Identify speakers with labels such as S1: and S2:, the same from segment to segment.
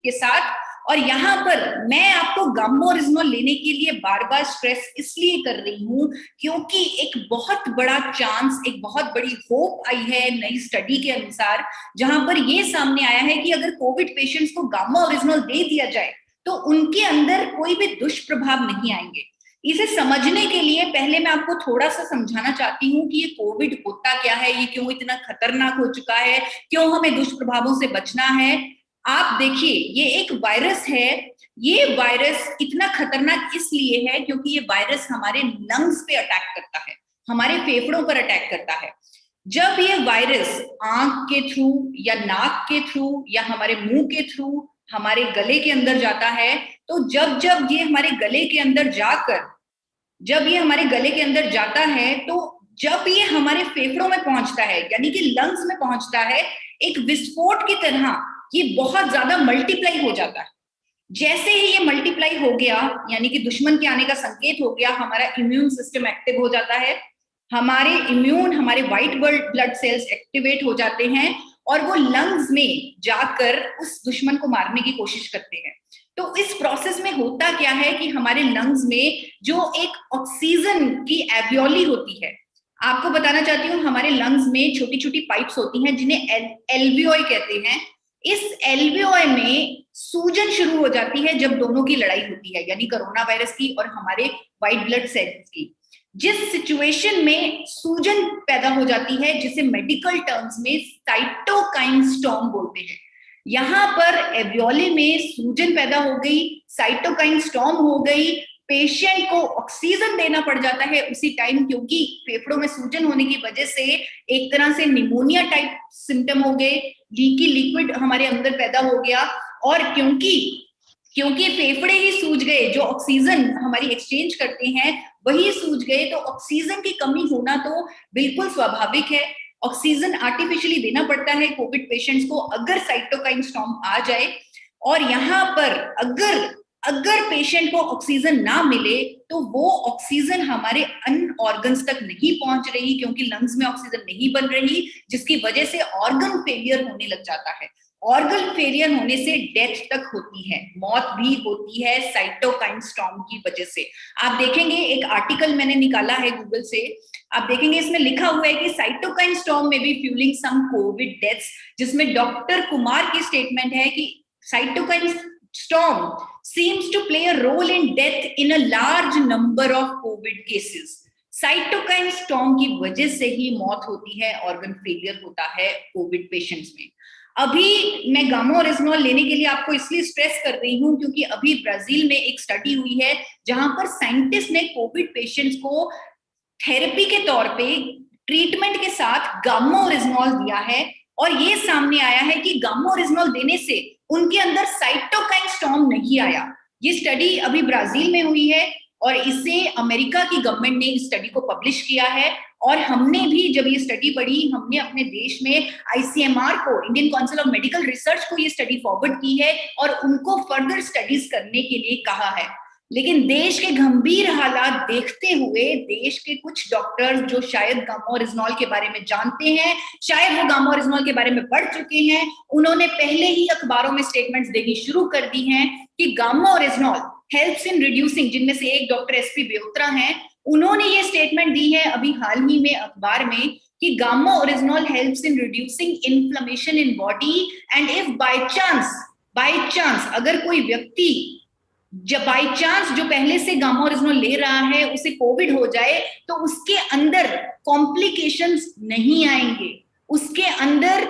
S1: के साथ। और यहाँ पर मैं आपको गामा ओरिजिनॉल लेने के लिए बार बार स्ट्रेस इसलिए कर रही हूँ क्योंकि एक बहुत बड़ा चांस, एक बहुत बड़ी होप आई है नई स्टडी के अनुसार, जहां पर ये सामने आया है कि अगर कोविड पेशेंट्स को गामा ओरिजिनॉल दे दिया जाए तो उनके अंदर कोई भी दुष्प्रभाव नहीं आएंगे। इसे समझने के लिए पहले मैं आपको थोड़ा सा समझाना चाहती हूँ कि ये कोविड होता क्या है, ये क्यों इतना खतरनाक हो चुका है, क्यों हमें दुष्प्रभावों से बचना है। आप देखिए, ये एक वायरस है। ये वायरस इतना खतरनाक इसलिए है क्योंकि ये वायरस हमारे लंग्स पे अटैक करता है, हमारे फेफड़ों पर अटैक करता है। जब ये वायरस आंख के थ्रू या नाक के थ्रू या हमारे मुंह के थ्रू हमारे गले के अंदर जाता है, तो जब जब ये हमारे गले के अंदर जाकर जब ये हमारे गले के अंदर जाता है, तो जब ये हमारे फेफड़ों में पहुंचता है यानी कि लंग्स में पहुंचता है, एक विस्फोट की तरह ये बहुत ज्यादा मल्टीप्लाई हो जाता है। जैसे ही ये मल्टीप्लाई हो गया यानी कि दुश्मन के आने का संकेत हो गया, हमारा इम्यून सिस्टम एक्टिव हो जाता है, हमारे व्हाइट ब्लड सेल्स एक्टिवेट हो जाते हैं और वो लंग्स में जाकर उस दुश्मन को मारने की कोशिश करते हैं। तो इस प्रोसेस में होता क्या है कि हमारे लंग्स में जो एक ऑक्सीजन की एवियोली होती है, आपको बताना चाहती हूँ, हमारे लंग्स में छोटी छोटी पाइप्स होती हैं जिन्हें एल्वियोई कहते हैं। इस एल्वियोई में सूजन शुरू हो जाती है जब दोनों की लड़ाई होती है, यानी कोरोना वायरस की और हमारे व्हाइट ब्लड सेल्स की। जिस सिचुएशन में सूजन पैदा हो जाती है जिसे मेडिकल टर्म्स में साइटोकाइन स्टॉर्म बोलते हैं, यहाँ पर एवियोली में सूजन पैदा हो गई, साइटोकाइन स्टॉर्म हो गई, पेशेंट को ऑक्सीजन देना पड़ जाता है उसी टाइम, क्योंकि फेफड़ों में सूजन होने की वजह से एक तरह से निमोनिया टाइप सिम्टम हो गए, लीकी लिक्विड हमारे अंदर पैदा हो गया। और क्योंकि फेफड़े ही सूज गए, जो ऑक्सीजन हमारी एक्सचेंज करते हैं वही सूज गए, तो ऑक्सीजन की कमी होना तो बिल्कुल स्वाभाविक है। ऑक्सीजन आर्टिफिशियली देना पड़ता है कोविड पेशेंट्स को अगर साइटोकाइन स्टॉर्म आ जाए। और यहाँ पर अगर पेशेंट को ऑक्सीजन ना मिले तो वो ऑक्सीजन हमारे अन्य ऑर्गन्स तक नहीं पहुंच रही, क्योंकि लंग्स में ऑक्सीजन नहीं बन रही, जिसकी वजह से ऑर्गन फेलियर होने लग जाता है। ऑर्गन फेलियर होने से डेथ तक होती है, मौत भी होती है साइटोकाइन स्टॉर्म की वजह से। आप देखेंगे, एक आर्टिकल मैंने निकाला है गूगल से, आप देखेंगे इसमें लिखा हुआ है कि साइटोकाइन स्टॉर्म में भी फ्यूलिंग सम कोविड डेथ्स, जिसमें डॉक्टर कुमार की स्टेटमेंट है कि cytokine storm seems to play a role in death in a large number of COVID cases. Cytokine storm की वजह से ही मौत होती है, ऑर्गन फेलियर होता है कोविड पेशेंट्स में। अभी मैं गामा ओरिजिनॉल लेने के लिए आपको इसलिए स्ट्रेस कर रही हूं क्योंकि अभी ब्राजील में एक स्टडी हुई है जहां पर साइंटिस्ट ने कोविड पेशेंट्स को थेरेपी के तौर पे ट्रीटमेंट के साथ गामा ओरिजिनॉल दिया है, और ये सामने आया है कि गामा ओरिजिनॉल देने से उनके अंदर साइटोकाइन स्टॉर्म नहीं आया। ये स्टडी अभी ब्राजील में हुई है और इसे अमेरिका की गवर्नमेंट ने इस स्टडी को पब्लिश किया है। और हमने भी जब ये स्टडी पढ़ी, हमने अपने देश में आईसीएमआर को, Indian council of medical research को ये स्टडी फॉरवर्ड की है और उनको फर्दर स्टडीज करने के लिए कहा है। लेकिन देश के गंभीर हालात देखते हुए देश के कुछ डॉक्टर्स जो शायद गामा ओरिजिनॉल के बारे में जानते हैं, शायद वो गामा ओरिजिनॉल के बारे में पढ़ चुके हैं, उन्होंने पहले ही अखबारों में स्टेटमेंट्स देनी शुरू कर दी हैं कि gamma oryzanol helps in reducing, जिनमें से एक डॉक्टर एसपी बेहोत्रा हैं, उन्होंने ये स्टेटमेंट दी है अभी हाल ही में अखबार में कि gamma oryzanol helps in reducing inflammation in body and if by chance अगर कोई व्यक्ति जब बाई चांस जो पहले से गामा ओरिजिनॉल ले रहा है उसे कोविड हो जाए तो उसके अंदर कॉम्प्लिकेशंस नहीं आएंगे, उसके अंदर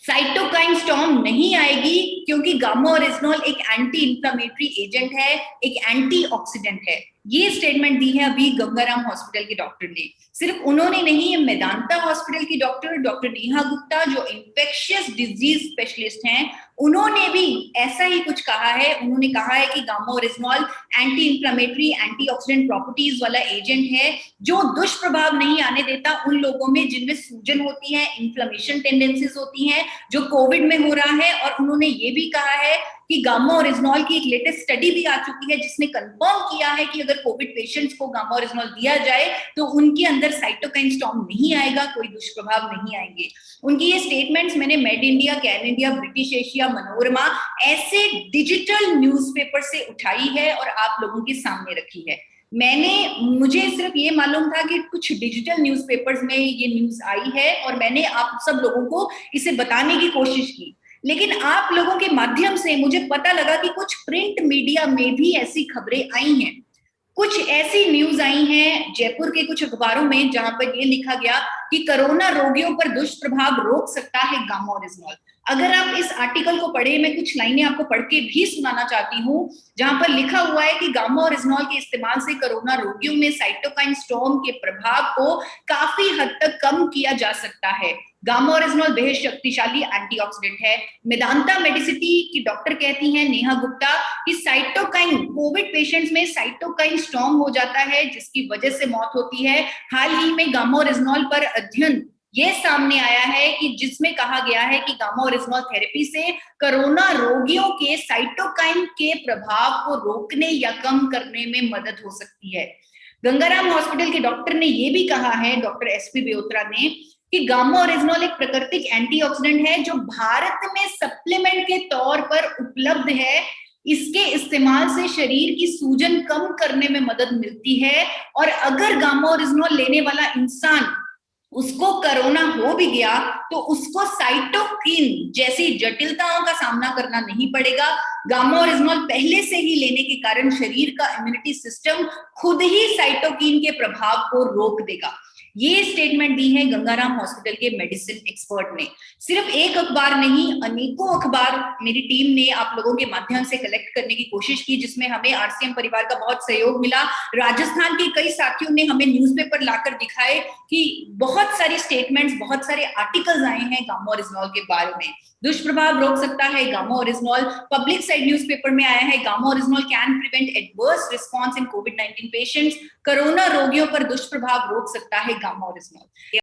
S1: साइटोकाइन स्टॉर्म नहीं आएगी, क्योंकि गामा ओरिजिनॉल एक एंटी इंफ्लेमेटरी एजेंट है, एक एंटीऑक्सीडेंट है। ये स्टेटमेंट दी है अभी गंगाराम हॉस्पिटल के डॉक्टर ने। सिर्फ उन्होंने नहीं, मेदांता हॉस्पिटल की डॉक्टर नेहा गुप्ता जो इन्फेक्शियस डिजीज स्पेशलिस्ट हैं, उन्होंने भी ऐसा ही कुछ कहा है। उन्होंने कहा है कि gamma oryzanol anti inflammatory, antioxidant properties वाला एजेंट है जो दुष्प्रभाव नहीं आने देता उन लोगों में जिनमें सूजन होती है, इन्फ्लेमेशन टेंडेंसीज होती हैं, जो कोविड में हो रहा है। और उन्होंने ये भी कहा है कि गामा ओरिजिनॉल की एक लेटेस्ट स्टडी भी आ चुकी है जिसने कंफर्म किया है कि अगर अगर कोविड पेशेंट्स को गामा ओरिजिनॉल दिया जाए तो उनके अंदर साइटोकाइन स्टॉर्म नहीं आएगा, कोई दुष्प्रभाव नहीं आएंगे। उनकी ये स्टेटमेंट्स मैंने made India, can India, British Asia, Manorama ऐसे डिजिटल न्यूज़पेपर से उठाई है और आप लोगों के सामने रखी है। मुझे सिर्फ ये मालूम था कि कुछ डिजिटल न्यूज़पेपर्स में ये न्यूज आई है और मैंने आप सब लोगों को इसे बताने की कोशिश की, लेकिन आप लोगों के माध्यम से मुझे पता लगा कि कुछ प्रिंट मीडिया में भी ऐसी खबरें आई हैं। कुछ ऐसी न्यूज आई हैं जयपुर के कुछ अखबारों में जहां पर ये लिखा गया कि कोरोना रोगियों पर दुष्प्रभाव रोक सकता है गामा ओरिजिनॉल। अगर आप इस आर्टिकल को पढ़े, मैं कुछ लाइनें आपको पढ़ के भी सुनाना चाहती हूँ, जहां पर लिखा हुआ है कि गामा ओरिजिनॉल के इस्तेमाल से कोरोना रोगियों में साइटोकाइन स्टॉर्म के प्रभाव को काफी हद तक कम किया जा सकता है। गामा ओरिजिनॉल बेहद शक्तिशाली एंटीऑक्सीडेंट है। मेदांता मेडिसिटी की डॉक्टर कहती हैं, नेहा गुप्ता, कि साइटोकाइन, कोविड पेशेंट्स में साइटोकाइन स्टॉर्म हो जाता है जिसकी वजह से मौत होती है। हाल ही में गामा ओरिजिनॉल पर अध्ययन ये सामने आया है कि जिसमें कहा गया है कि गामा ओरिजिनॉल थेरेपी से कोरोना रोगियों के साइटोकाइन के प्रभाव को रोकने या कम करने में मदद हो सकती है। गंगाराम हॉस्पिटल के डॉक्टर ने ये भी कहा है, डॉक्टर एसपी बेओत्रा ने, कि गामा ओरिजिनॉल एक प्राकृतिक एंटीऑक्सीडेंट है जो भारत में सप्लीमेंट के तौर पर उपलब्ध है। इसके इस्तेमाल से शरीर की सूजन कम करने में मदद मिलती है और अगर गामा ओरिजिनॉल लेने वाला इंसान उसको कोरोना हो भी गया तो उसको साइटोकिन जैसी जटिलताओं का सामना करना नहीं पड़ेगा। गामा ओरिजिनॉल पहले से ही लेने के कारण शरीर का इम्यूनिटी सिस्टम खुद ही साइटोकिन के प्रभाव को रोक देगा। ये स्टेटमेंट दी है गंगाराम हॉस्पिटल के मेडिसिन एक्सपर्ट ने। सिर्फ एक अखबार नहीं, अनेकों अखबार मेरी टीम ने आप लोगों के माध्यम से कलेक्ट करने की कोशिश की, जिसमें हमें आरसीएम परिवार का बहुत सहयोग मिला। राजस्थान के कई साथियों ने हमें न्यूज़पेपर लाकर दिखाए कि बहुत सारी स्टेटमेंट्स, बहुत सारे आर्टिकल्स आए हैं गामा ओरिजिनॉल के बारे में। दुष्प्रभाव रोक सकता है gamma oryzanol. Public side newspaper में आया है, gamma oryzanol can prevent adverse response in covid patients. Corona रोगियों पर दुष्प्रभाव रोक सकता है गामा ओरिजिनॉल।